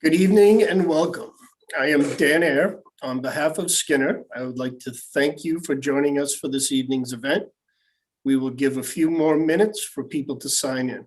Good evening and welcome. I am Dan Ayer. On behalf of Skinner, I would like to thank you for joining us for this evening's event. We will give a few more minutes for people to sign in.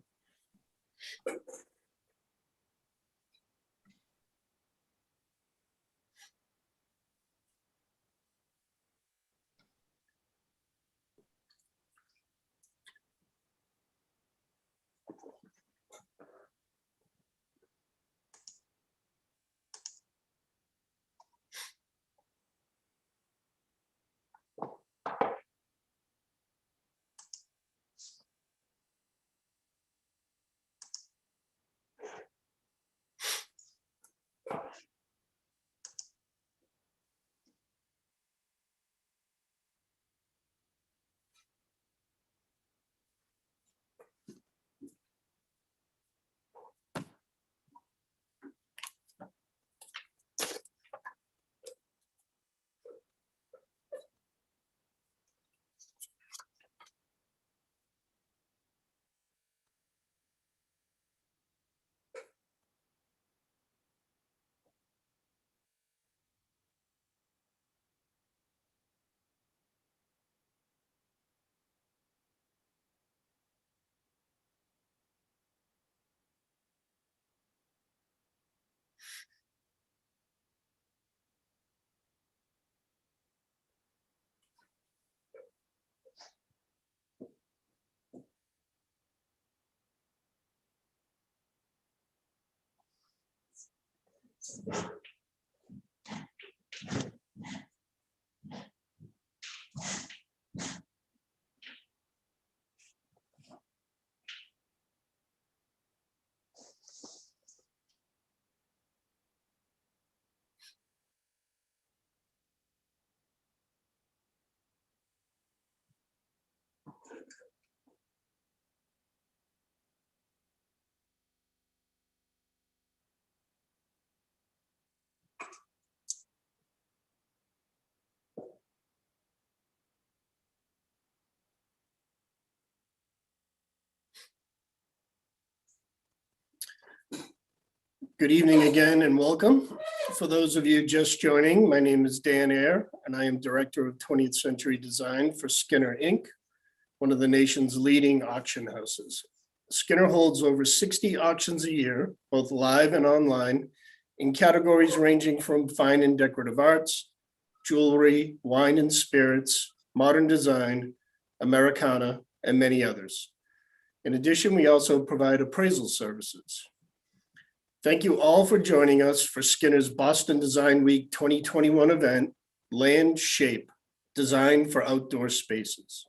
Good evening again and welcome. For those of you just joining, my name is Dan Ayer and I am Director of 20th Century Design for Skinner Inc., one of the nation's leading auction houses. Skinner holds over 60 auctions a year, both live and online, in categories ranging from fine and decorative arts, jewelry, wine and spirits, modern design, Americana, and many others. In addition, we also provide appraisal services. Thank you all for joining us for Skinner's Boston Design Week 2021 event, Land Shape, Design for Outdoor Spaces.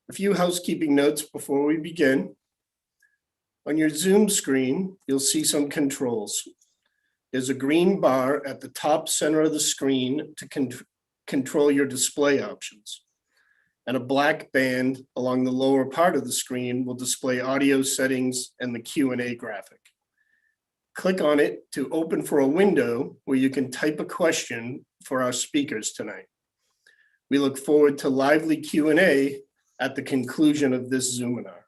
A few housekeeping notes before we begin. On your Zoom screen, you'll see some controls. There's a green bar at the top center of the screen to control your display options. And a black band along the lower part of the screen will display audio settings and the Q&A graphic. Click on it to open for a window where you can type a question for our speakers tonight. We look forward to lively Q&A at the conclusion of this Zoominar.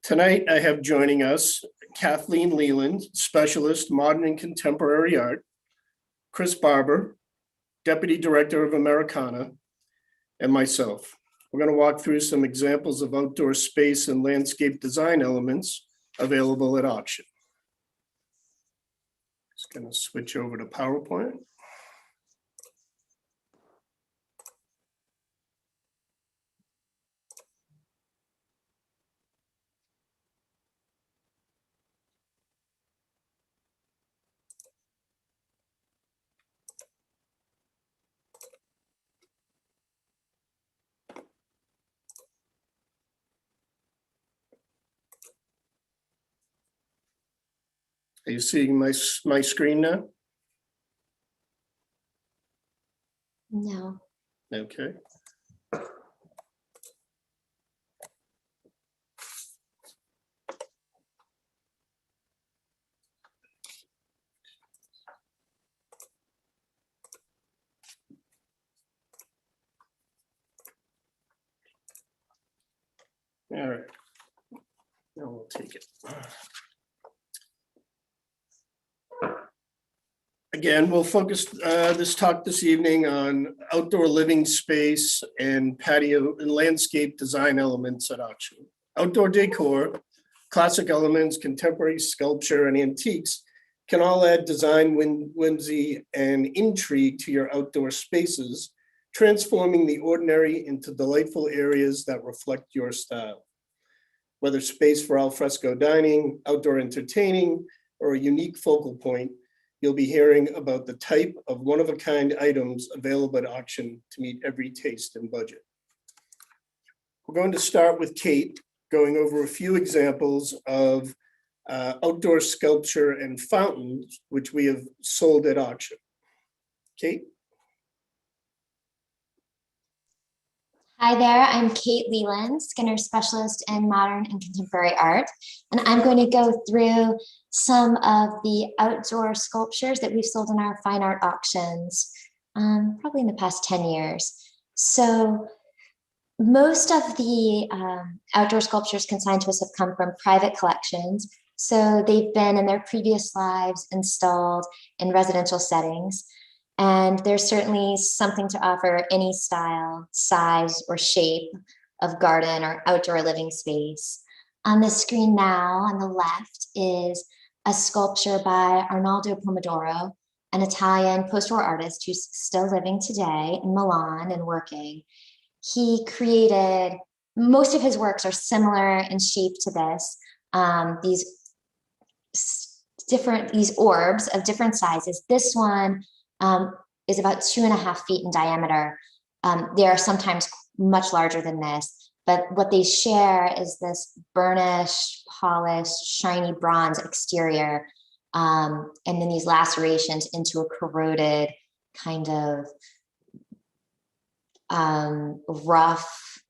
Tonight, I have joining us Kathleen Leland, Specialist, Modern and Contemporary Art, Chris Barber, Deputy Director of Americana, and myself. We're going to walk through some examples of outdoor space and landscape design elements available at auction. Just going to switch over to PowerPoint. Are you seeing my screen now? No. Okay. All right. Now we'll take it. Again, we'll focus this talk this evening on outdoor living space and patio and landscape design elements at auction. Outdoor decor, classic elements, contemporary sculpture, and antiques can all add design whimsy and intrigue to your outdoor spaces, transforming the ordinary into delightful areas that reflect your style. Whether space for al fresco dining, outdoor entertaining, or a unique focal point, you'll be hearing about the type of one-of-a-kind items available at auction to meet every taste and budget. We're going to start with Kate, going over a few examples of outdoor sculpture and fountains, which we have sold at auction. Kate? Hi there, I'm Kate Leland, Skinner Specialist in Modern and Contemporary Art, and I'm going to go through some of the outdoor sculptures that we've sold in our fine art auctions, probably in the past 10 years. So most of the outdoor sculptures consigned to us have come from private collections. So they've been in their previous lives installed in residential settings. And there's certainly something to offer any style, size, or shape of garden or outdoor living space. On the screen now, on the left, is a sculpture by Arnaldo Pomodoro, an Italian post-war artist who's still living today in Milan and working. He created, most of his works are similar in shape to this, these orbs of different sizes. This one is about 2.5 feet in diameter. They are sometimes much larger than this, but what they share is this burnished, polished, shiny bronze exterior, and then these lacerations into a corroded kind of rough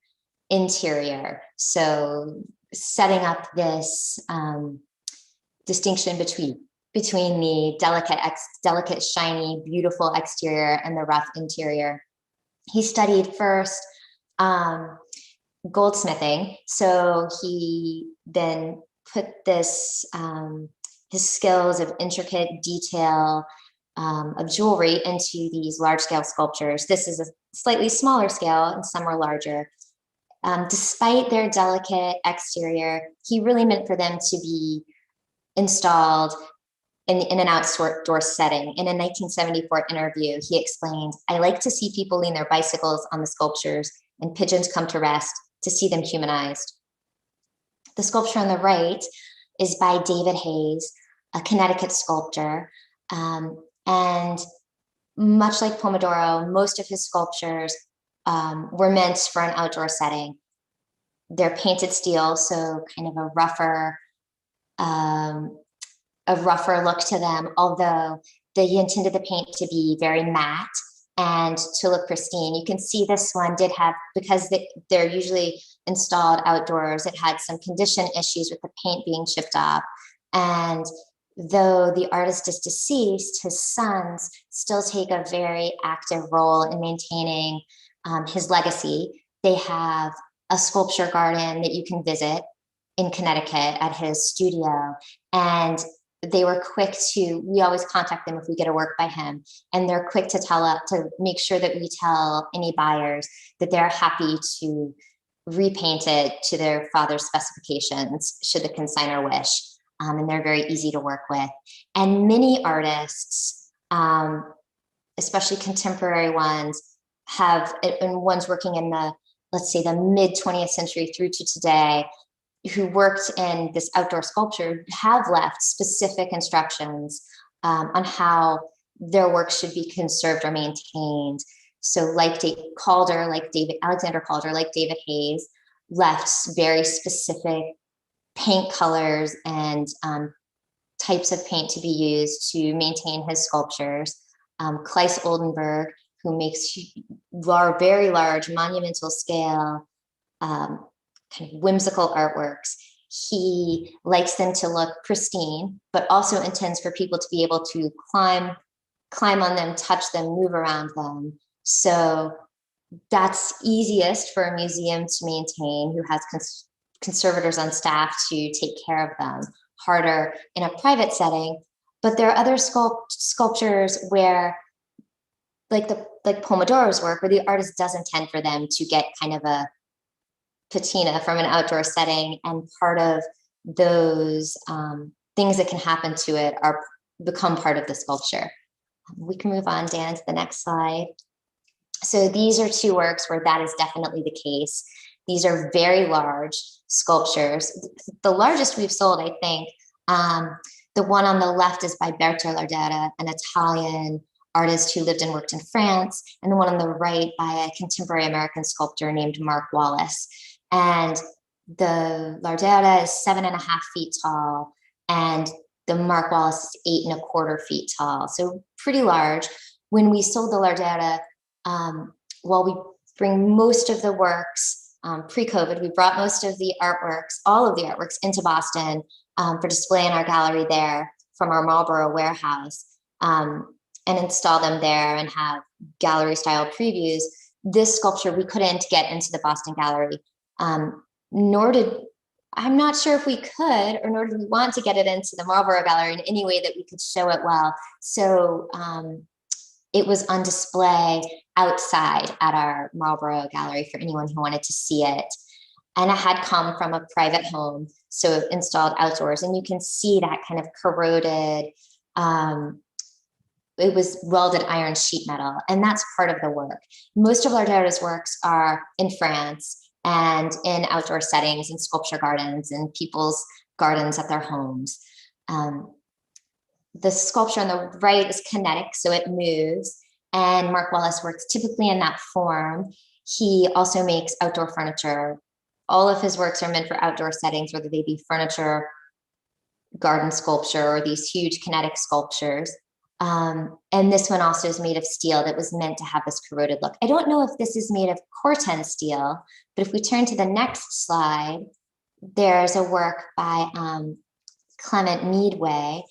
interior. So setting up this distinction between the delicate, shiny, beautiful exterior and the rough interior. He studied first goldsmithing. So he then put this, his skills of intricate detail of jewelry into these large scale sculptures. This is a slightly smaller scale and some are larger. Despite their delicate exterior, he really meant for them to be installed in an outdoor setting. In a 1974 interview, he explained, "I like to see people lean their bicycles on the sculptures and pigeons come to rest to see them humanized." The sculpture on the right is by David Hayes, a Connecticut sculptor. And much like Pomodoro, most of his sculptures were meant for an outdoor setting. They're painted steel, so kind of a rougher look to them, although he intended the paint to be very matte and to look pristine. You can see this one did have, because they're usually installed outdoors, it had some condition issues with the paint being chipped off. And though the artist is deceased, his sons still take a very active role in maintaining his legacy. They have a sculpture garden that you can visit in Connecticut at his studio. And they were quick to, we always contact them if we get a work by him, and they're quick to make sure that we tell any buyers that they're happy to repaint it to their father's specifications, should the consignor wish. And they're very easy to work with. And many artists, especially contemporary ones, and ones working in the, let's say, the mid 20th century through to today, who worked in this outdoor sculpture, have left specific instructions on how their work should be conserved or maintained. So like Alexander Calder, like David Hayes, left very specific paint colors and types of paint to be used to maintain his sculptures. Kleis Oldenburg, who makes very large monumental scale kind of whimsical artworks, he likes them to look pristine, but also intends for people to be able to climb on them, touch them, move around them. So that's easiest for a museum to maintain, who has conservators on staff to take care of them. Harder in a private setting, But there are other sculptures where, like Pomodoro's work, where the artist does intend for them to get kind of a patina from an outdoor setting, and part of those things that can happen to it become part of the sculpture. We can move on, Dan, to the next slide. So these are two works where that is definitely the case. These are very large sculptures. The largest we've sold, I think, the one on the left is by Berto Lardera, an Italian artist who lived and worked in France, and the one on the right by a contemporary American sculptor named Mark Wallace. And the Lardera is 7.5 feet tall, and the Mark Wallace is 8.25 feet tall, so pretty large. When we sold the Lardera, while we bring most of the works pre-COVID, we brought most of the artworks, all of the artworks, into Boston for display in our gallery there from our Marlborough warehouse, and install them there and have gallery style previews. This sculpture we couldn't get into the Boston gallery, nor did, I'm not sure if we could, or nor did we want to get it into the Marlborough gallery in any way that we could show it well. So it was on display outside at our Marlborough gallery for anyone who wanted to see it. And it had come from a private home, so installed outdoors. And you can see that kind of corroded, it was welded iron sheet metal, and that's part of the work. Most of Lardera's works are in France and in outdoor settings, in sculpture gardens and people's gardens at their homes. The sculpture on the right is kinetic, so it moves, and Mark Wallace works typically in that form. He also makes outdoor furniture. All of his works are meant for outdoor settings, whether they be furniture, garden sculpture, or these huge kinetic sculptures. And this one also is made of steel that was meant to have this corroded look. I don't know if this is made of Corten steel, but if we turn to the next slide, there's a work by Clement Meadway.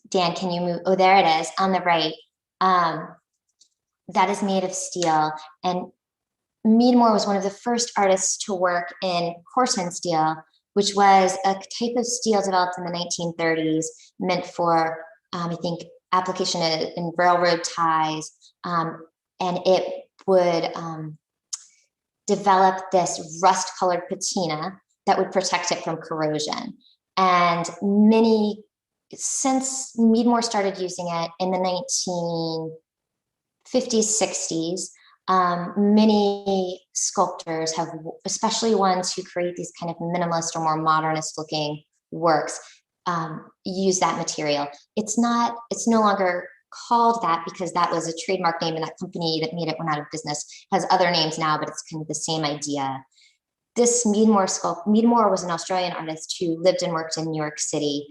Dan, can you move? Oh, there it is on the right. That is made of steel. And Meadmore was one of the first artists to work in Corten steel, which was a type of steel developed in the 1930s, meant for, I think, application in railroad ties. And it would develop this rust-colored patina that would protect it from corrosion. And since Meadmore started using it in the 1950s, 60s, many sculptors have, especially ones who create these kind of minimalist or more modernist looking works, use that material. It's no longer called that because that was a trademark name, and that company that made it went out of business has other names now, but it's kind of the same idea. This Meadmore was an Australian artist who lived and worked in New York City.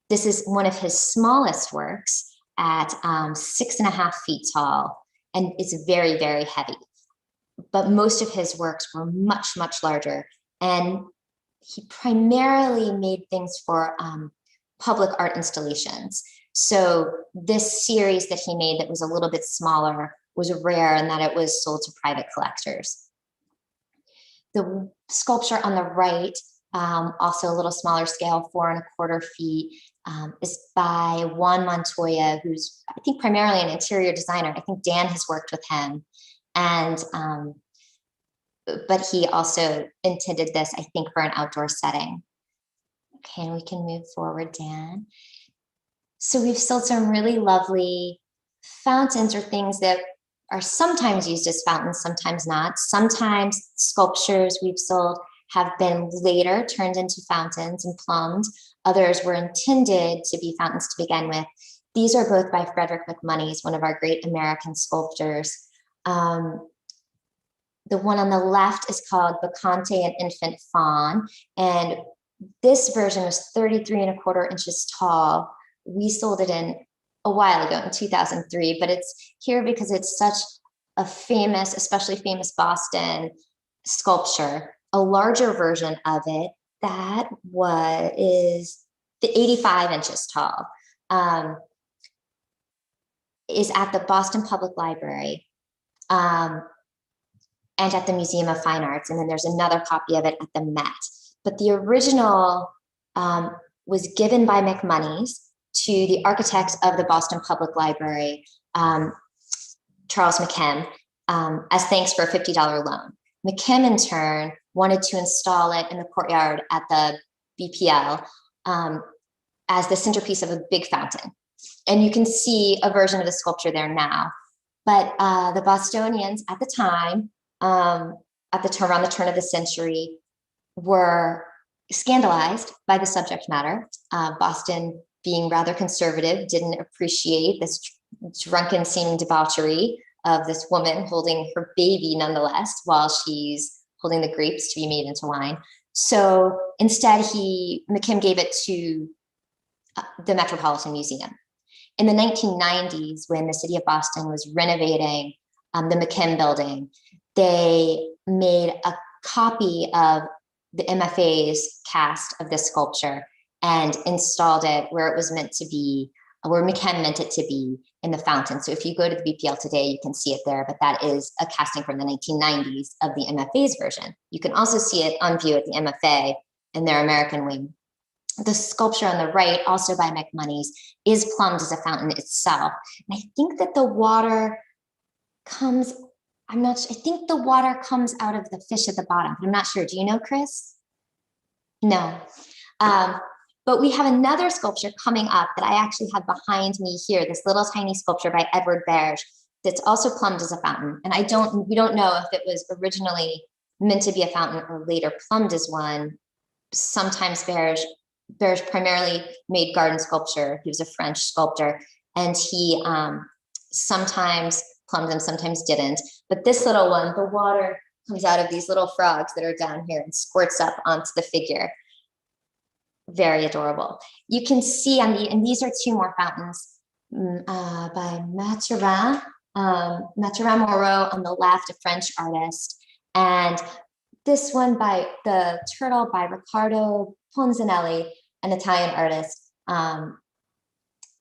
This is one of his smallest works at 6.5 feet tall, and it's very, very heavy. But most of his works were much, much larger. And he primarily made things for public art installations. So this series that he made that was a little bit smaller was rare in that it was sold to private collectors. The sculpture on the right, also a little smaller scale, 4.25 feet, is by Juan Montoya, who's, I think, primarily an interior designer. I think Dan has worked with him. And, but he also intended this, I think, for an outdoor setting. Okay, and we can move forward, Dan. So we've sold some really lovely fountains, or things that are sometimes used as fountains, sometimes not. Sometimes sculptures we've sold have been later turned into fountains and plumbed. Others were intended to be fountains to begin with. These are both by Frederick McMonnies, one of our great American sculptors. The one on the left is called Bacchante and Infant Fawn, and this version was 33.25 inches tall. We sold it in a while ago in 2003, but it's here because it's such a famous, especially famous Boston sculpture. A larger version of it that is 85 inches tall, is at the Boston Public Library and at the Museum of Fine Arts. And then there's another copy of it at the Met. But the original was given by McMonnies to the architect of the Boston Public Library, Charles McKim, as thanks for a $50 loan. McKim, in turn, wanted to install it in the courtyard at the BPL as the centerpiece of a big fountain. And you can see a version of the sculpture there now. But the Bostonians at the time, around the turn of the century, were scandalized by the subject matter. Boston, being rather conservative, didn't appreciate this drunken seeming debauchery of this woman holding her baby nonetheless while she's holding the grapes to be made into wine. So instead, McKim gave it to the Metropolitan Museum. In the 1990s, when the city of Boston was renovating the McKim building, they made a copy of the MFA's cast of this sculpture and installed it where it was meant to be, where McKim meant it to be, in the fountain. So if you go to the BPL today, you can see it there, but that is a casting from the 1990s of the MFA's version. You can also see it on view at the MFA in their American wing. The sculpture on the right, also by McMonnies, is plumbed as a fountain itself. And I think that the water comes, I think the water comes out of the fish at the bottom, but I'm not sure. Do you know, Chris? No. But we have another sculpture coming up that I actually have behind me here, this little tiny sculpture by Edward Berge that's also plumbed as a fountain. And we don't know if it was originally meant to be a fountain or later plumbed as one. Sometimes Berge primarily made garden sculpture. He was a French sculptor, and he sometimes plumbed them, sometimes didn't. But this little one, the water comes out of these little frogs that are down here and squirts up onto the figure. Very adorable. You can see and these are two more fountains by Mathurin Moreau on the left, a French artist, and this one by the turtle by Riccardo Ponzanelli, an Italian artist,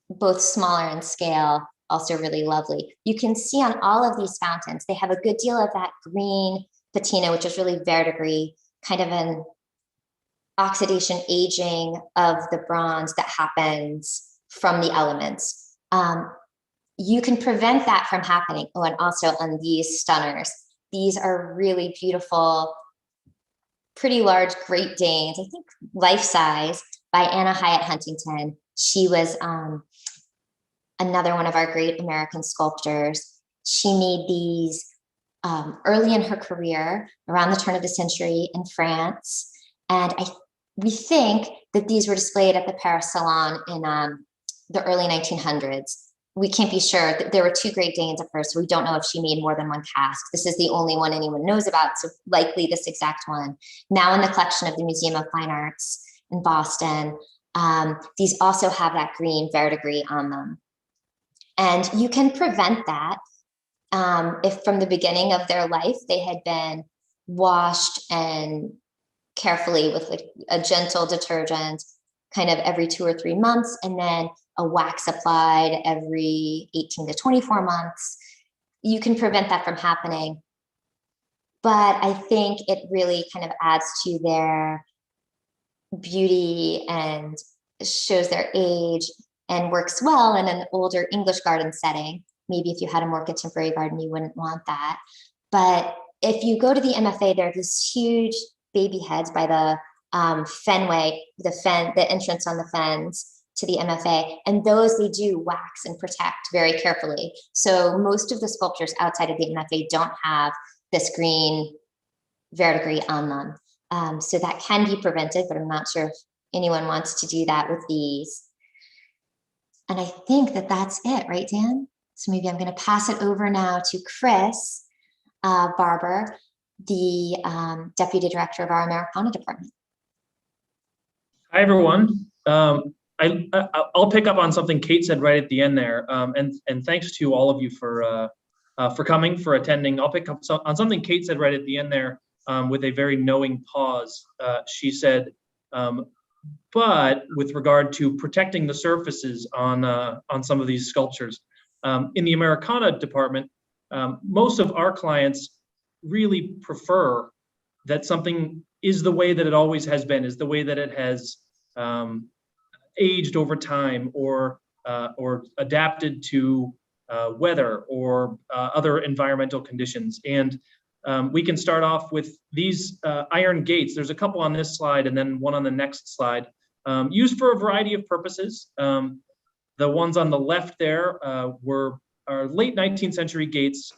both smaller in scale, also really lovely. You can see on all of these fountains, they have a good deal of that green patina, which is really verdigris, kind of an oxidation aging of the bronze that happens from the elements. You can prevent that from happening. Oh, and also on these stunners. These are really beautiful, pretty large Great Danes, I think life-size, by Anna Hyatt Huntington. She was another one of our great American sculptors. She made these early in her career, around the turn of the century in France. And we think that these were displayed at the Paris Salon in the early 1900s. We can't be sure. There were two Great Danes at first, so we don't know if she made more than one cast. This is the only one anyone knows about, so likely this exact one. Now in the collection of the Museum of Fine Arts in Boston, these also have that green verdigris on them. And you can prevent that if from the beginning of their life they had been washed and carefully with like a gentle detergent kind of every 2 or 3 months, and then a wax applied every 18 to 24 months. You can prevent that from happening. But I think it really kind of adds to their beauty and shows their age and works well in an older English garden setting. Maybe if you had a more contemporary garden, you wouldn't want that. But if you go to the MFA, there are these huge baby heads by the Fenway, the entrance on the fens to the MFA, and those they do wax and protect very carefully. So most of the sculptures outside of the MFA don't have this green verdigris on them. So that can be prevented, but I'm not sure if anyone wants to do that with these. And I think that that's it, right, Dan? So maybe I'm going to pass it over now to Chris Barber, the Deputy Director of our Americana Department. Hi, everyone. I'll pick up on something Kate said right at the end there, and thanks to all of you for coming, for attending. I'll pick up on something Kate said right at the end there with a very knowing pause. She said, but with regard to protecting the surfaces on some of these sculptures, in the Americana department, most of our clients really prefer that something is the way that it always has been, is the way that it has aged over time or adapted to weather or other environmental conditions. And we can start off with these iron gates. There's a couple on this slide and then one on the next slide, used for a variety of purposes. The ones on the left there are late 19th century gates,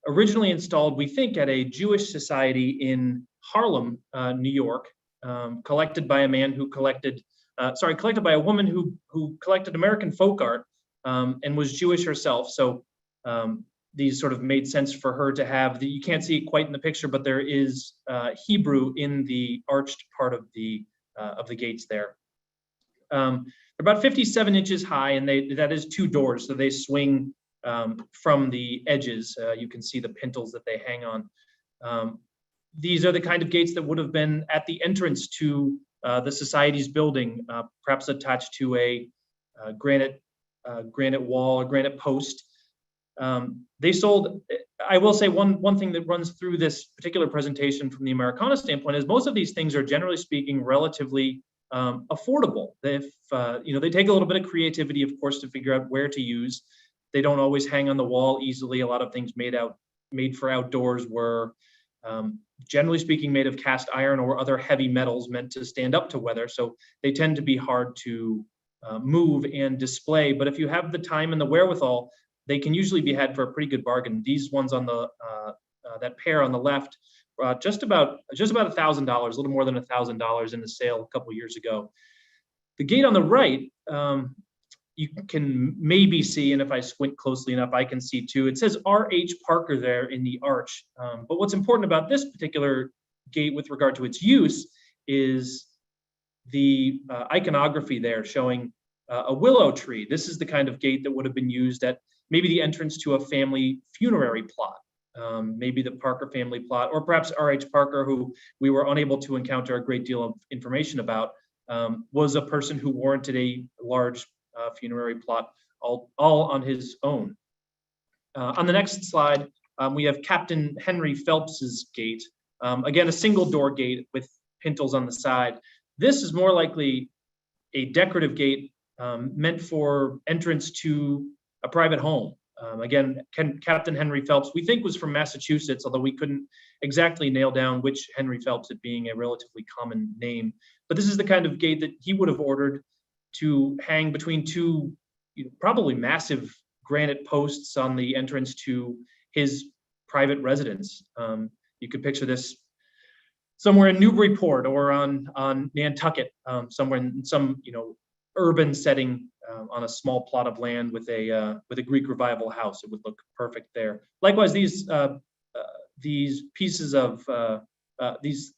originally installed, we think, at a Jewish society in Harlem, New York, collected by a man who collected by a woman who collected American folk art and was Jewish herself. So these sort of made sense for her to have. You can't see it quite in the picture, but there is Hebrew in the arched part of the gates there. They're about 57 inches high, and that is 2 doors, so they swing from the edges. You can see the pintles that they hang on. These are the kind of gates that would have been at the entrance to the society's building, perhaps attached to a granite wall, a granite post. They sold. I will say one thing that runs through this particular presentation from the Americana standpoint is most of these things are, generally speaking, relatively affordable. They take a little bit of creativity, of course, to figure out where to use. They don't always hang on the wall easily. A lot of things made for outdoors were, generally speaking, made of cast iron or other heavy metals meant to stand up to weather. So they tend to be hard to move and display. But if you have the time and the wherewithal, they can usually be had for a pretty good bargain. These ones on that pair on the left, just about $1,000, a little more than $1,000 in the sale a couple years ago. The gate on the right, you can maybe see, and if I squint closely enough, I can see too. It says R.H. Parker there in the arch. But what's important about this particular gate with regard to its use is the iconography there showing a willow tree. This is the kind of gate that would have been used at maybe the entrance to a family funerary plot, maybe the Parker family plot, or perhaps R.H. Parker, who we were unable to encounter a great deal of information about, was a person who warranted a large funerary plot all on his own. On the next slide, we have Captain Henry Phelps's gate. Again, a single door gate with pintles on the side. This is more likely a decorative gate meant for entrance to a private home. Again, Captain Henry Phelps, we think, was from Massachusetts, although we couldn't exactly nail down which Henry Phelps, it being a relatively common name. But this is the kind of gate that he would have ordered to hang between 2 probably massive granite posts on the entrance to his private residence. You could picture this somewhere in Newburyport or on Nantucket, somewhere in some urban setting on a small plot of land with a Greek revival house. It would look perfect there. Likewise, these pieces of these,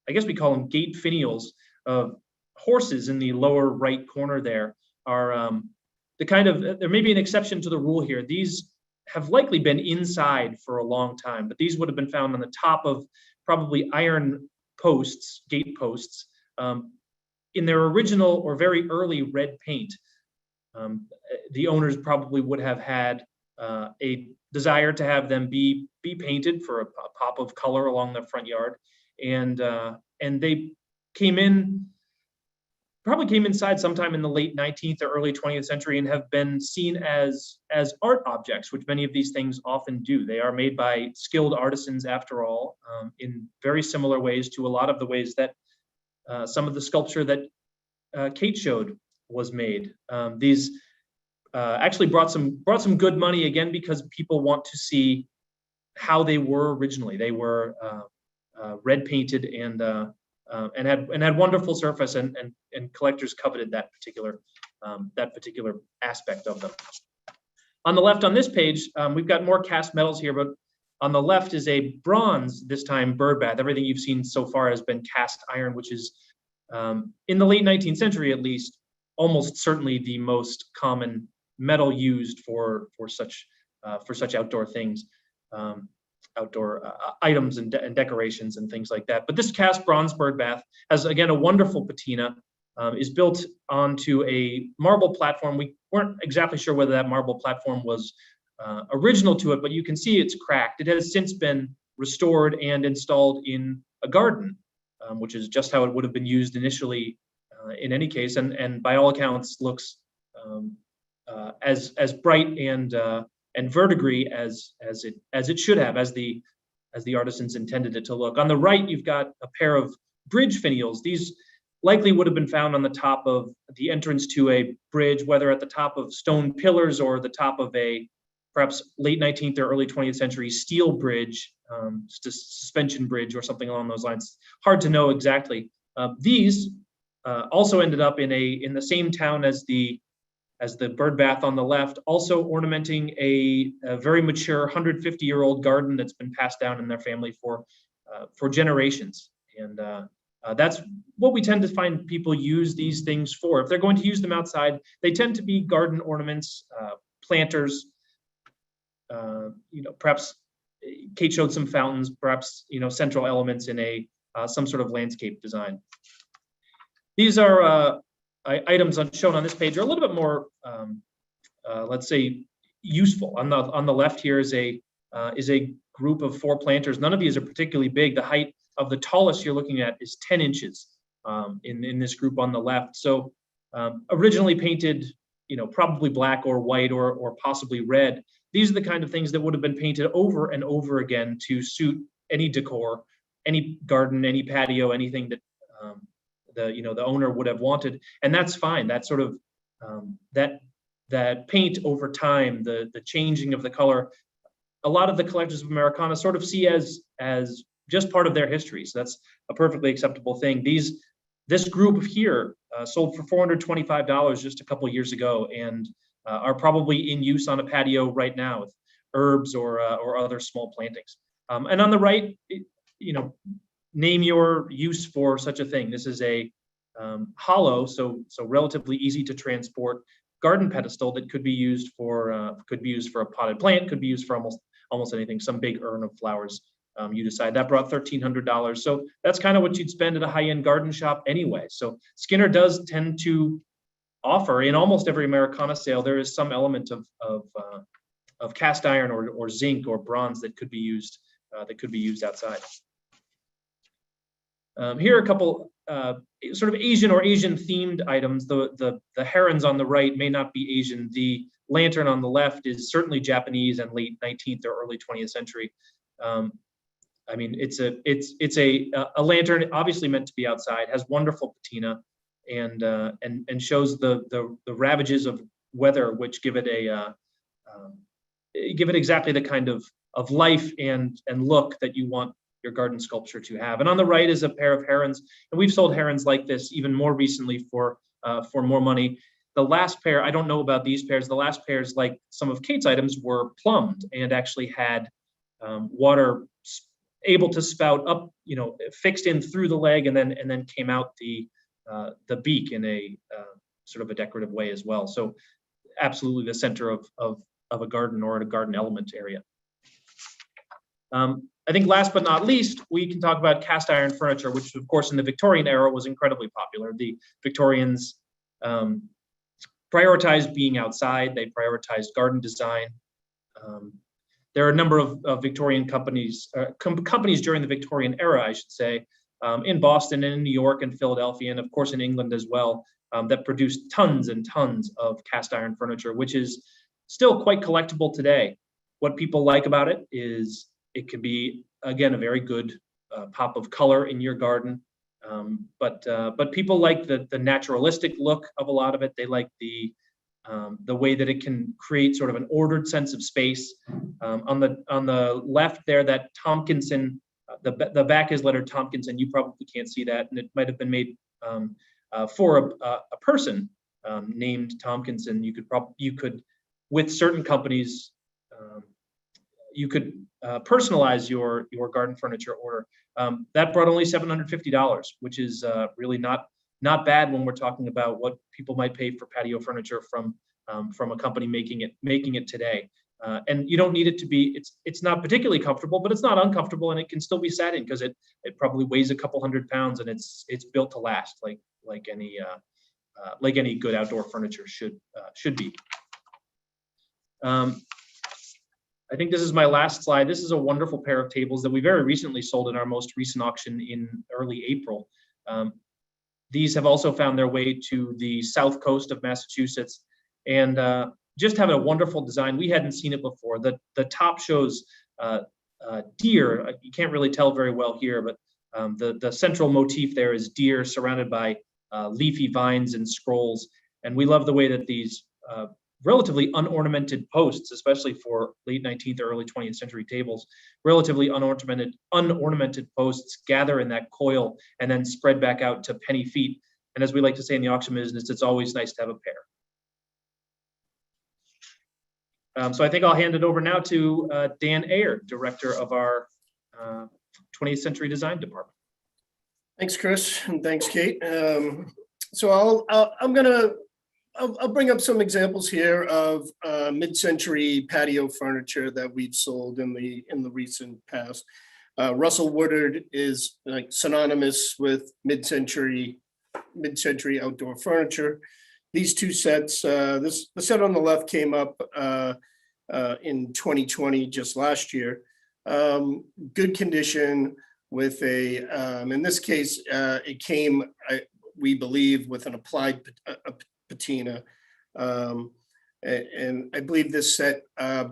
I guess we call them gate finials of horses in the lower right corner there are the kind of, there may be an exception to the rule here. These have likely been inside for a long time, but these would have been found on the top of probably iron posts, gate posts, in their original or very early red paint. The owners probably would have had a desire to have them be painted for a pop of color along the front yard, and they probably came inside sometime in the late 19th or early 20th century and have been seen as art objects, which many of these things often do. They are made by skilled artisans, after all, in very similar ways to a lot of the ways that some of the sculpture that Kate showed was made. These actually brought some good money, again, because people want to see how they were originally. They were red painted and had wonderful surface, and collectors coveted that particular aspect of them. On the left on this page, we've got more cast metals here, but on the left is a bronze, this time bird bath. Everything you've seen so far has been cast iron, which is in the late 19th century, at least, almost certainly the most common metal used for such outdoor things. Outdoor items and decorations and things like that. But this cast bronze bird bath has, again, a wonderful patina, is built onto a marble platform. We weren't exactly sure whether that marble platform was original to it, but you can see it's cracked. It has since been restored and installed in a garden, which is just how it would have been used initially in any case, and by all accounts looks as bright and verdigris as it should have, as the artisans intended it to look. On the right, you've got a pair of bridge finials. These likely would have been found on the top of the entrance to a bridge, whether at the top of stone pillars or the top of a perhaps late 19th or early 20th century steel bridge, just a suspension bridge or something along those lines. Hard to know exactly. These also ended up in the same town as the bird bath on the left, also ornamenting a very mature 150-year-old garden that's been passed down in their family for generations. And that's what we tend to find people use these things for. If they're going to use them outside, they tend to be garden ornaments, planters. Perhaps Kate showed some fountains, perhaps central elements in some sort of landscape design. These are items shown on this page are a little bit more, let's say, useful. On the left here is a group of 4 planters. None of these are particularly big. The height of the tallest you're looking at is 10 inches in this group on the left. So originally painted, probably black or white or possibly red. These are the kind of things that would have been painted over and over again to suit any decor, any garden, any patio, anything that the owner would have wanted, and that's fine. That sort of that paint over time, the changing of the color, a lot of the collectors of Americana sort of see as just part of their history. So that's a perfectly acceptable thing. This group here sold for $425 just a couple years ago, and are probably in use on a patio right now with herbs or other small plantings. And on the right, name your use for such a thing. This is a hollow, so relatively easy to transport garden pedestal that could be used for a potted plant, could be used for almost anything. Some big urn of flowers. You decide. That brought $1,300. So that's kind of what you'd spend at a high-end garden shop anyway. So Skinner does tend to offer in almost every Americana sale, there is some element of cast iron or zinc or bronze that could be used outside. Here are a couple sort of Asian or Asian themed items. The herons on the right may not be Asian. The lantern on the left is certainly Japanese and late 19th or early 20th century. I mean, it's a lantern obviously meant to be outside, has wonderful patina, and shows the ravages of weather, which give it exactly the kind of life and look that you want your garden sculpture to have. And on the right is a pair of herons, and we've sold herons like this even more recently for more money. The last pair, I don't know about these pairs. The last pairs, like some of Kate's items, were plumbed and actually had water able to spout up, fixed in through the leg, and then came out the beak in a sort of a decorative way as well. So absolutely the center of a garden or a garden element area. I think last but not least, we can talk about cast iron furniture, which of course in the Victorian era was incredibly popular. The Victorians prioritized being outside. They prioritized garden design. There are a number of Victorian companies during the Victorian era, I should say, in Boston and in New York and Philadelphia, and of course in England as well, that produced tons and tons of cast iron furniture, which is still quite collectible today. What people like about it is it could be, again, a very good pop of color in your garden, but people like the naturalistic look of a lot of it. They like the way that it can create sort of an ordered sense of space. On the left there, that Tompkinson, the back is lettered Tompkinson. You probably can't see that, and it might have been made for a person named Tompkinson. You could with certain companies, you could personalize your garden furniture order. That brought only $750, which is really not bad when we're talking about what people might pay for patio furniture from a company making it today. And you don't need it to be. It's not particularly comfortable, but it's not uncomfortable, and it can still be sat in because it probably weighs a couple 100 pounds, and it's built to last like any good outdoor furniture should be. I think this is my last slide. This is a wonderful pair of tables that we very recently sold in our most recent auction in early April. These have also found their way to the south coast of Massachusetts, and just have a wonderful design. We hadn't seen it before. The top shows deer. You can't really tell very well here, but the central motif there is deer surrounded by leafy vines and scrolls. And we love the way that these relatively unornamented posts, especially for late 19th or early 20th century tables, relatively unornamented posts gather in that coil and then spread back out to penny feet. And as we like to say in the auction business, it's always nice to have a pair. So I think I'll hand it over now to Dan Ayer, director of our 20th Century Design Department. Thanks, Chris, and thanks, Kate. So I'll bring up some examples here of mid-century patio furniture that we've sold in the recent past. Russell Woodard is like synonymous with mid-century outdoor furniture. These two sets, the set on the left came up in 2020, just last year. Good condition with a, in this case, it came, we believe, with an applied patina. And I believe this set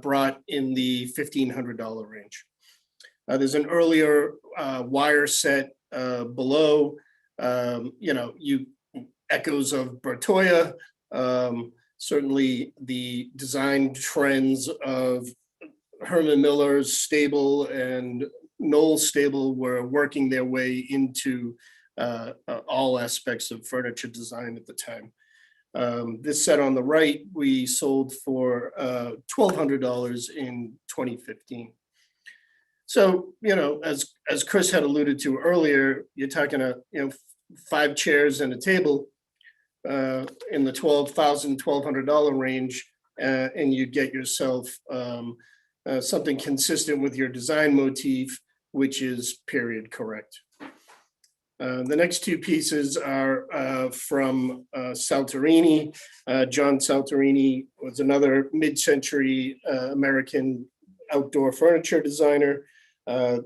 brought in the $1,500 range. There's an earlier wire set below, echoes of Bertoia. Certainly the design trends of Herman Miller's stable and Knoll's stable were working their way into all aspects of furniture design at the time. This set on the right, we sold for $1,200 in 2015. So, as Chris had alluded to earlier, you're talking 5 chairs and a table in the $1,200 range, and you get yourself something consistent with your design motif, which is period correct. The next two pieces are from Salterini. John Salterini was another mid-century American outdoor furniture designer. I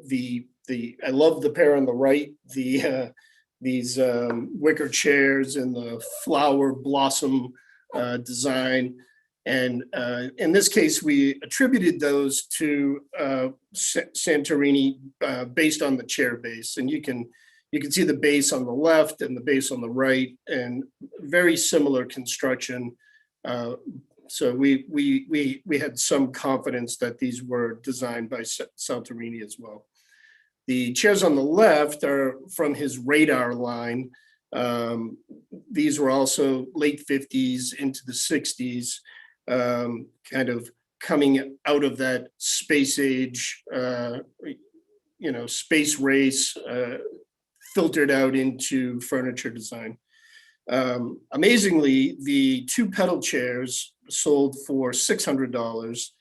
love the pair on the right, these wicker chairs and the flower blossom design. And in this case, we attributed those to Santorini based on the chair base. And you can see the base on the left and the base on the right, and very similar construction. So we had some confidence that these were designed by Salterini as well. The chairs on the left are from his Radar line. These were also late 50s into the 60s, kind of coming out of that space age, space race, filtered out into furniture design. Amazingly, the 2 pedal chairs sold for $600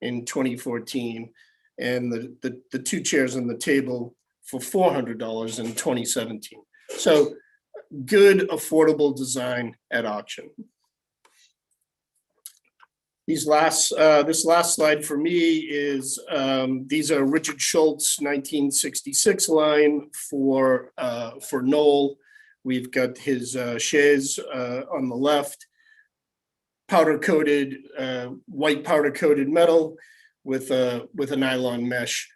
in 2014, and the 2 chairs on the table for $400 in 2017. So good, affordable design at auction. This last slide for me is, these are Richard Schultz 1966 line for Knoll. We've got his chaise on the left, powder-coated, white powder-coated metal with a nylon mesh.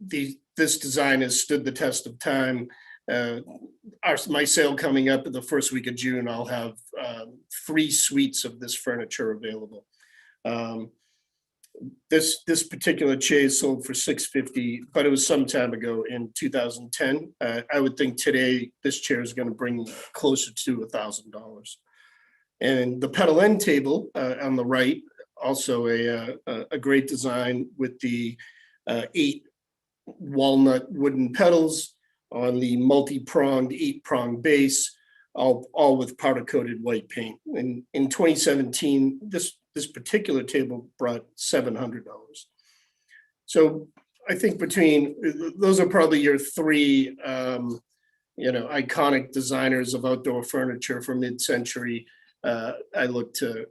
This design has stood the test of time. My sale coming up in the first week of June, I'll have 3 suites of this furniture available. This particular chaise sold for $650, but it was some time ago in 2010. I would think today this chair is going to bring closer to $1,000. And the pedal end table on the right, also a great design with the 8 walnut wooden pedals on the multi-pronged 8-prong base, all with powder-coated white paint. And in 2017, this particular table brought $700. So I think between those are probably your 3, iconic designers of outdoor furniture for mid-century. I look to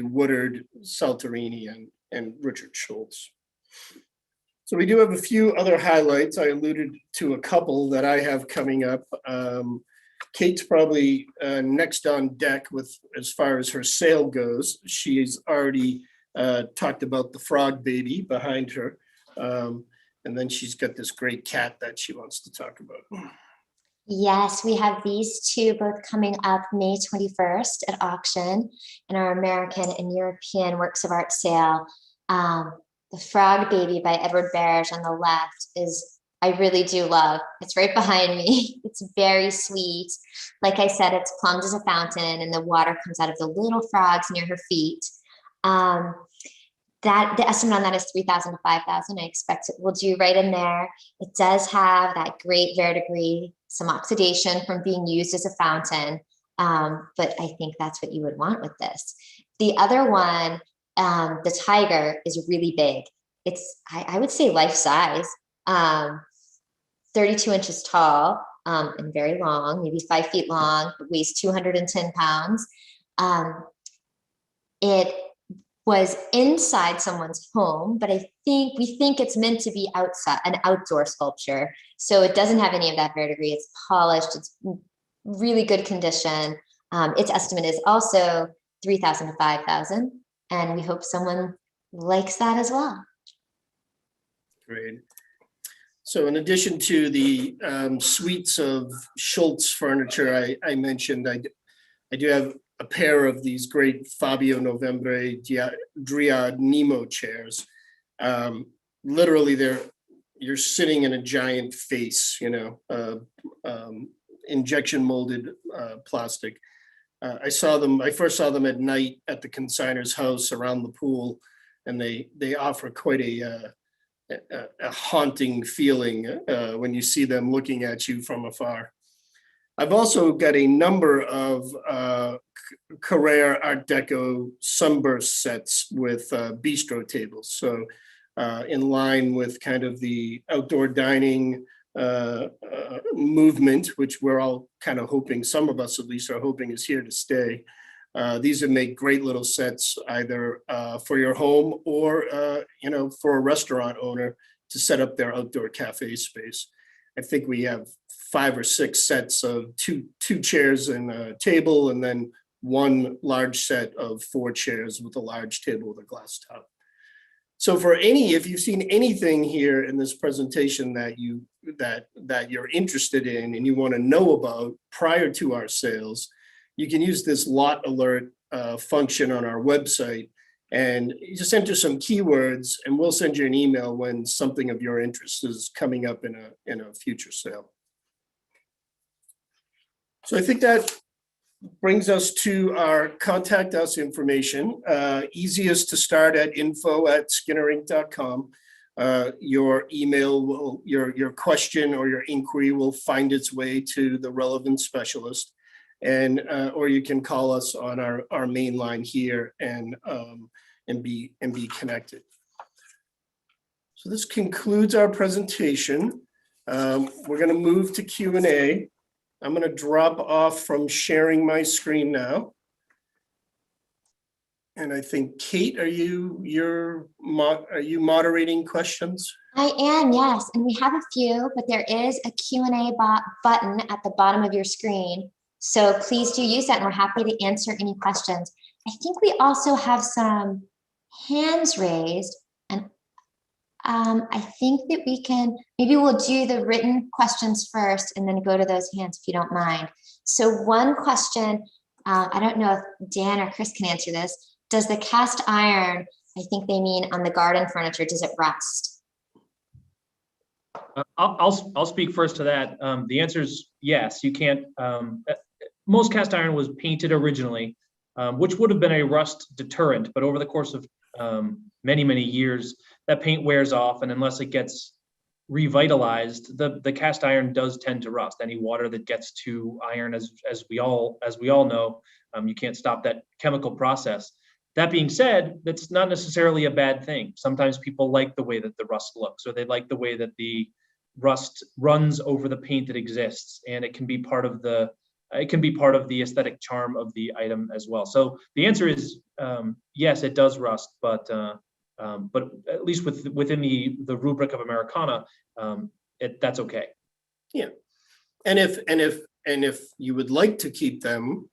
Woodard, Salterini, and Richard Schultz. So we do have a few other highlights. I alluded to a couple that I have coming up. Kate's probably next on deck with as far as her sale goes. She's already talked about the frog baby behind her. And then she's got this great cat that she wants to talk about. Yes, we have these two both coming up May 21st at auction in our American and European works of art sale. The Frog Baby by Edward Berge on the left is, I really do love. It's right behind me. It's very sweet. Like I said, it's plumbed as a fountain and the water comes out of the little frogs near her feet. That the estimate on that is 3,000 to 5,000. I expect it will do right in there. It does have that great verdigris, some oxidation from being used as a fountain. But I think that's what you would want with this. The other one, the tiger, is really big. It's, I would say, life size, 32 inches tall and very long, maybe 5 feet long, weighs 210 pounds. It was inside someone's home, but we think it's meant to be outside, an outdoor sculpture. So it doesn't have any of that verdigris. It's polished. It's really good condition. Its estimate is also 3,000 to 5,000, and we hope someone likes that as well. Great. So in addition to the suites of Schultz furniture I mentioned, I do have a pair of these great Fabio Novembre Dryad Nemo chairs. Literally, you're sitting in a giant face, injection molded plastic. I first saw them at night at the consignor's house around the pool, and they offer quite a haunting feeling when you see them looking at you from afar. I've also got a number of Carrere Art Deco sunburst sets with bistro tables. So in line with kind of the outdoor dining movement, which we're all kind of hoping, some of us at least are hoping is here to stay. These would make great little sets either for your home or for a restaurant owner to set up their outdoor cafe space. I think we have 5 or 6 sets of two chairs and a table, and then one large set of 4 chairs with a large table with a glass top. So if you've seen anything here in this presentation that you're interested in and you want to know about prior to our sales, you can use this lot alert function on our website, and you just enter some keywords and we'll send you an email when something of your interest is coming up in a future sale. So I think that brings us to our contact us information. Easiest to start at info@skinnerinc.com. Your email your question or your inquiry will find its way to the relevant specialist, and or you can call us on our main line here and be connected. So this concludes our presentation. We're going to move to Q&A. I'm going to drop off from sharing my screen now. And I think, Kate, are you moderating questions? I am, yes. And we have a few, but there is a Q&A button at the bottom of your screen. So please do use that, and we're happy to answer any questions. I think we also have some hands raised, and I think that maybe we'll do the written questions first and then go to those hands if you don't mind. So one question, I don't know if Dan or Chris can answer this. Does the cast iron, I think they mean on the garden furniture, does it rust? I'll speak first to that. The answer is yes. You can't. Most cast iron was painted originally, which would have been a rust deterrent, but over the course of many years, that paint wears off, and unless it gets revitalized, the cast iron does tend to rust. Any water that gets to iron, as we all know, you can't stop that chemical process. That being said, that's not necessarily a bad thing. Sometimes people like the way that the rust looks, or they like the way that the rust runs over the paint that exists, and it can be part of the aesthetic charm of the item as well. So the answer is yes, it does rust, but But at least within the rubric of Americana, that's okay. Yeah. And if you would like to keep them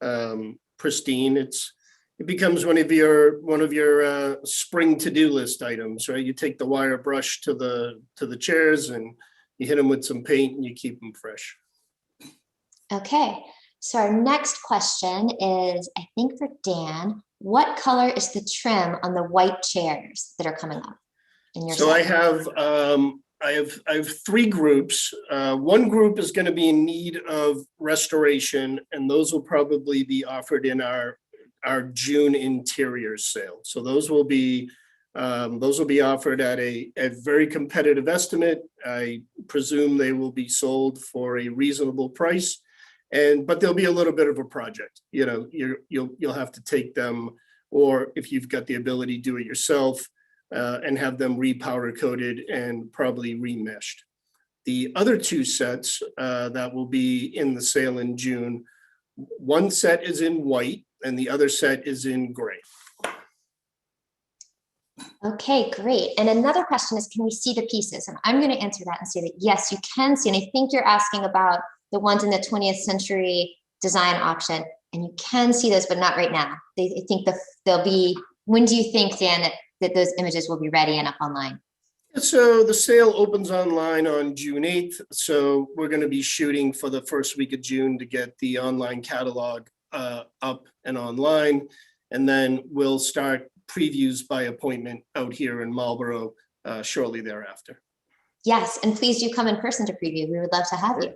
pristine, it becomes one of your spring to-do list items, right? You take the wire brush to the chairs and you hit them with some paint and you keep them fresh. Okay, so our next question is, I think for Dan, what color is the trim on the white chairs that are coming up in your So I set? have three groups. One group is going to be in need of restoration, and those will probably be offered in our June interiors sale. So those will be offered at a very competitive estimate. I presume they will be sold for a reasonable price, but there'll be a little bit of a project. You know, you'll have to take them, or if you've got the ability, do it yourself, and have them repowder coated and probably remeshed. The other two sets that will be in the sale in June, one set is in white and the other set is in gray. Okay, great. And another question is, can we see the pieces? And I'm going to answer that and say that yes, you can see. And I think you're asking about the ones in the 20th century design auction, and you can see those, but not right now. I think they'll be, when do you think, Dan, that those images will be ready and up online? So the sale opens online on June 8th. So we're going to be shooting for the first week of June to get the online catalog up and online. And then we'll start previews by appointment out here in Marlborough shortly thereafter. Yes, and please do come in person to preview. We would love to have you.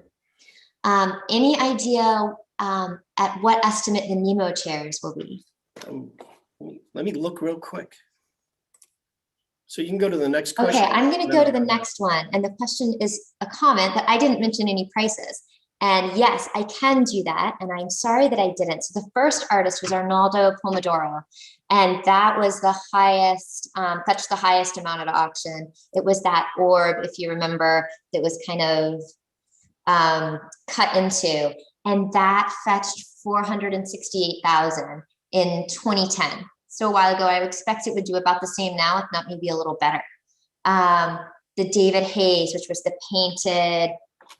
Any idea at what estimate the Nemo chairs will be? Let me look real quick. So you can go to the next question. Okay, I'm going to go to the next one. And the question is a comment that I didn't mention any prices. And yes, I can do that. And I'm sorry that I didn't. So the first artist was Arnaldo Pomodoro. And that was the highest, fetched the highest amount at auction. It was that orb, if you remember, that was kind of cut into. And that fetched $468,000 in 2010. So a while ago, I would expect it would do about the same now, if not maybe a little better. The David Hayes, which was the painted,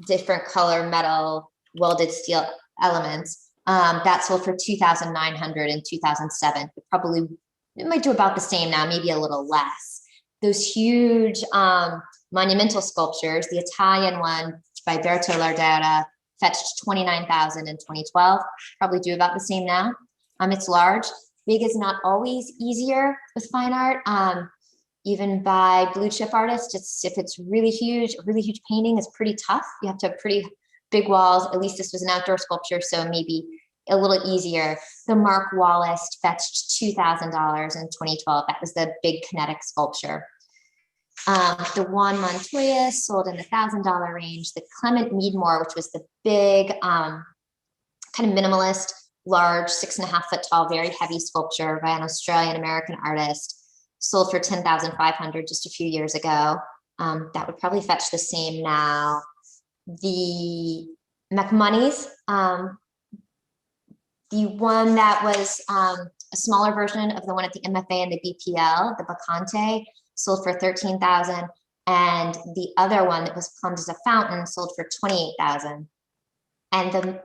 different color metal, welded steel elements, that sold for $2,900 in 2007. It might do about the same now, maybe a little less. Those huge monumental sculptures, the Italian one by Berto Lardera fetched $29,000 in 2012, probably do about the same now. It's large. Big is not always easier with fine art. Even by blue chip artists, if it's really huge painting is pretty tough. You have to have pretty big walls. At least this was an outdoor sculpture, so maybe a little easier. The Mark Wallace fetched $2,000 in 2012. That was the big kinetic sculpture. The Juan Montoya sold in the $1,000 range. The Clement Meadmore, which was the big kind of minimalist, large 6.5 foot tall, very heavy sculpture by an Australian American artist, sold for $10,500 just a few years ago. That would probably fetch the same now. The McMoney's, the one that was a smaller version of the one at the MFA and the BPL, the Bacante, sold for $13,000, and the other one that was plumbed as a fountain sold for $28,000. And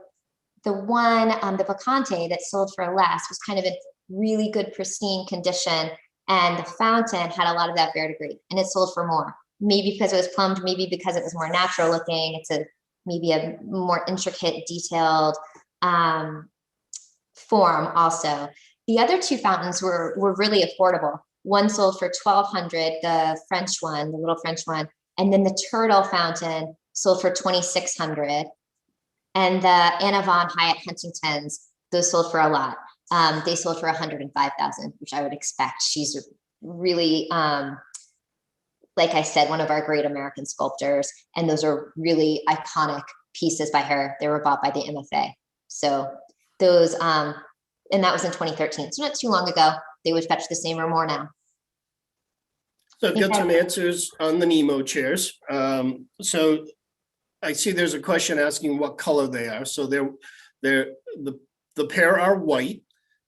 the one, the Bacante that sold for less was kind of in really good pristine condition, and the fountain had a lot of that verdigris, and it sold for more. Maybe because it was plumbed, maybe because it was more natural looking. It's maybe a more intricate, detailed form also. The other two fountains were really affordable. One sold for $1,200, the French one, the little French one, and then the turtle fountain sold for $2,600. And the Anna von Hyatt Huntingtons, those sold for a lot. They sold for $105,000, which I would expect. She's really, like I said, one of our great American sculptors. And those are really iconic pieces by her. They were bought by the MFA. So those, and that was in 2013. So not too long ago. They would fetch the same or more now. So I've got some answers on the Nemo chairs. So I see there's a question asking what color they are. So the pair are white.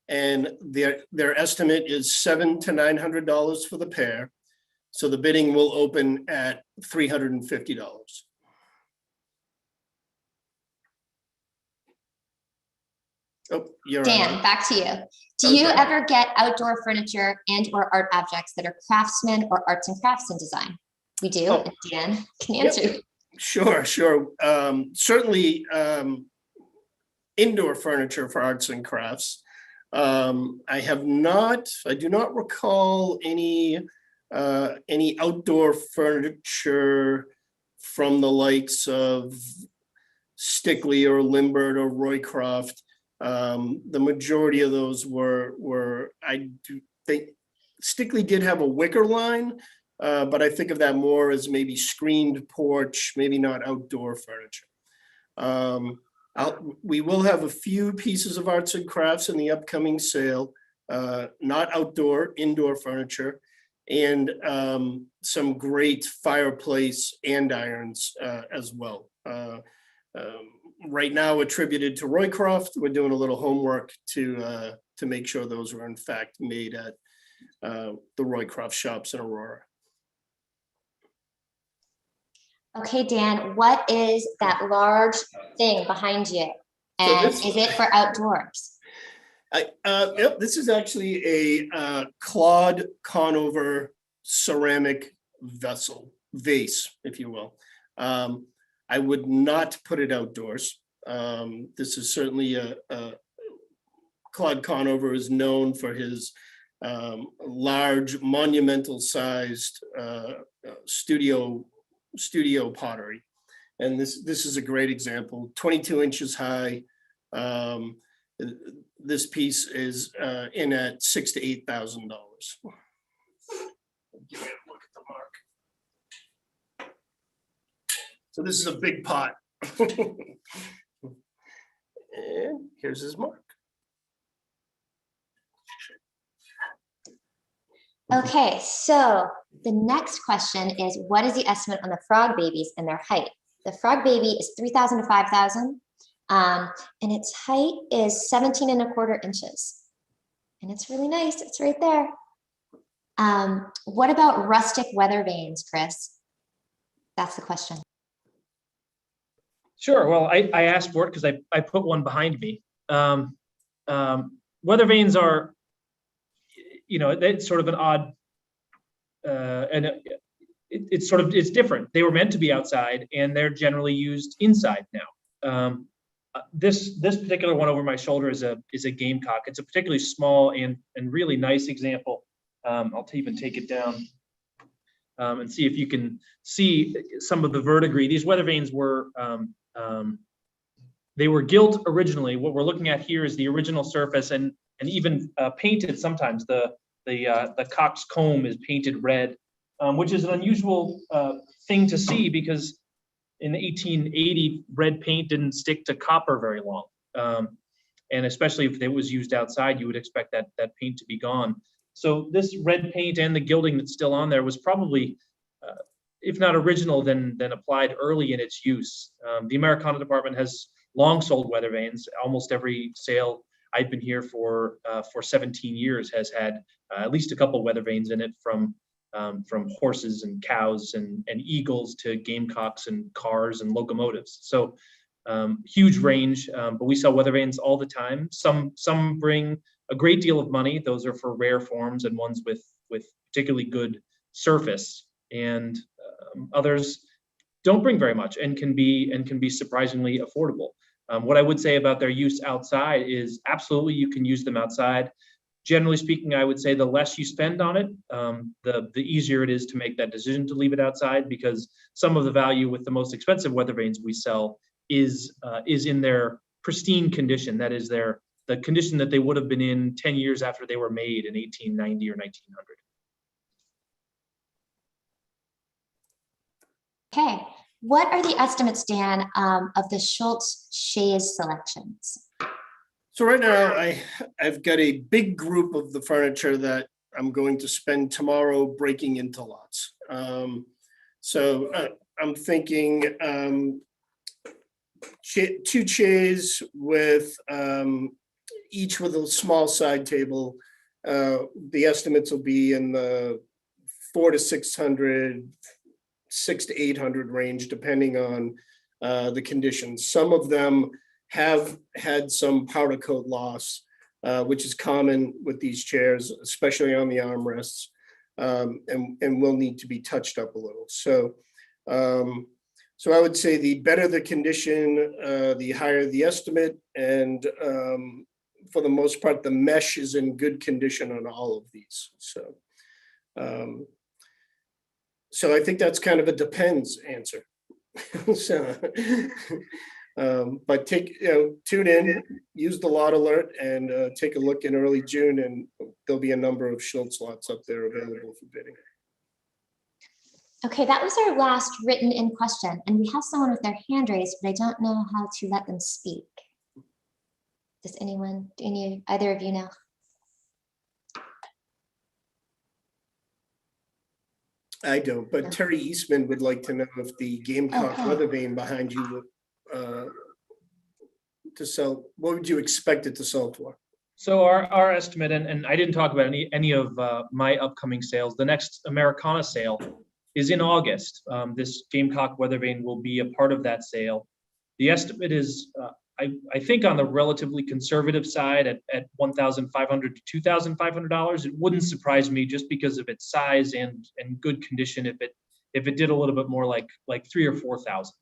and their estimate is $700 to $900 for the pair. So the bidding will open at $350. Oh, you're Dan, on. back to you. Do Oh, you sorry. ever get outdoor furniture and or art objects that are craftsmen or arts and crafts in design? We do. Oh. And Dan can Yep. answer. Sure. Certainly indoor furniture for arts and crafts. I do not recall any outdoor furniture from the likes of Stickley or Limbert or Roycroft. The majority of those were I do think Stickley did have a wicker line, but I think of that more as maybe screened porch, maybe not outdoor furniture. We will have a few pieces of arts and crafts in the upcoming sale, not outdoor, indoor furniture, and some great fireplace andirons as well. Right now attributed to Roycroft. We're doing a little homework to make sure those were in fact made at the Roycroft shops in Aurora. Okay, Dan, what is that large thing behind you? And this- is it for outdoors? Yep, this is actually a Claude Conover ceramic vase, if you will. I would not put it outdoors. This is certainly Claude Conover is known for his large, monumental sized studio pottery. And this is a great example, 22 inches high. This piece is in at $6,000 to $8,000. Give me a look at the mark. So this is a big pot. And here's his mark. Okay, so the next question is, what is the estimate on the frog babies and their height? The frog baby is 3,000 to 5,000, and its height is 17¼ inches. And it's really nice, it's right there. What about rustic weather vanes, Chris? That's the question. Sure. Well, I asked for it because I put one behind me. Weather vanes are, it's sort of an odd, and it's different. They were meant to be outside, and they're generally used inside now. This particular one over my shoulder is a gamecock. It's a particularly small and really nice example. I'll even take it down and see if you can see some of the verdigris. These weather vanes were they were gilt originally. What we're looking at here is the original surface and even painted sometimes. The cock's comb is painted red, which is an unusual thing to see because in 1880, red paint didn't stick to copper very long. And especially if it was used outside, you would expect that paint to be gone. So this red paint and the gilding that's still on there was probably, if not original, then applied early in its use. The Americana department has long sold weather vanes. Almost every sale I've been here for 17 years has had at least a couple weather vanes in it, from horses and cows and eagles to gamecocks and cars and locomotives. So huge range, but we sell weather vanes all the time. Some bring a great deal of money. Those are for rare forms and ones with particularly good surface, and others don't bring very much and can be surprisingly affordable. What I would say about their use outside is absolutely you can use them outside. Generally speaking, I would say the less you spend on it, the easier it is to make that decision to leave it outside, because some of the value with the most expensive weather vanes we sell is in their pristine condition. That is the condition that they would have been in 10 years after they were made in 1890 or 1900. Okay, what are the estimates, Dan, of the Schultz chaise selections? So right now I've got a big group of the furniture that I'm going to spend tomorrow breaking into lots. So I'm thinking two chaises with each with a small side table. The estimates will be in the 400 to 600, 600 to 800 range, depending on the conditions. Some of them have had some powder coat loss, which is common with these chairs, especially on the armrests, and will need to be touched up a little. So I would say the better the condition, the higher the estimate, and for the most part, the mesh is in good condition on all of these. So I think that's kind of a depends answer. So, but tune in, use the lot alert, and take a look in early June, and there'll be a number of Schultz lots up there available for bidding. Okay, that was our last written in question, and we have someone with their hand raised, but I don't know how to let them speak. Does anyone, either of you know? I don't, but Terry Eastman would like to know if the Gamecock weather vane behind you to sell, what would you expect it to sell for? So our estimate, and I didn't talk about any of my upcoming sales. The next Americana sale is in August. This Gamecock weather vane will be a part of that sale. The estimate is, I think, on the relatively conservative side at $1,500 to $2,500. It wouldn't surprise me, just because of its size and good condition, if it did a little bit more like 3,000 or 4,000.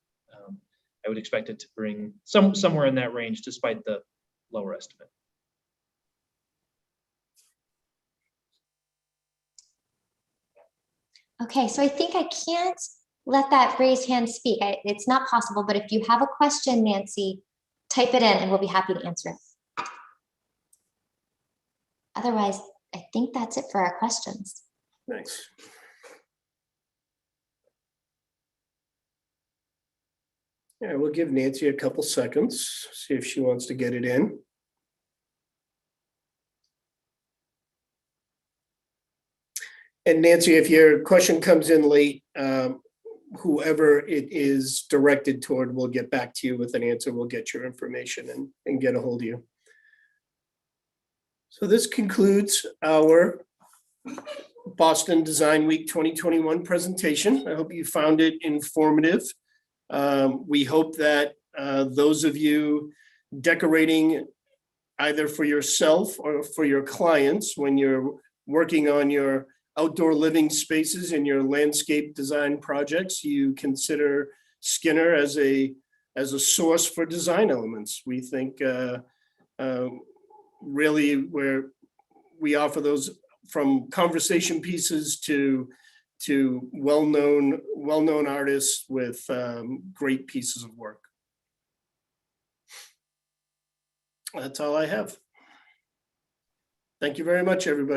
I would expect it to bring somewhere in that range, despite the lower estimate. Okay, so I think I can't let that raised hand speak. It's not possible, but if you have a question, Nancy, type it in and we'll be happy to answer it. Otherwise, I think that's it for our questions. Thanks. Yeah, we'll give Nancy a couple seconds, see if she wants to get it in. And Nancy, if your question comes in late, whoever it is directed toward will get back to you with an answer. We'll get your information and get a hold of you. So this concludes our Boston Design Week 2021 presentation. I hope you found it informative. We hope that those of you decorating either for yourself or for your clients, when you're working on your outdoor living spaces and your landscape design projects, you consider Skinner as a source for design elements. We think really where we offer those, from conversation pieces to well-known artists with great pieces of work. That's all I have. Thank you very much, everybody.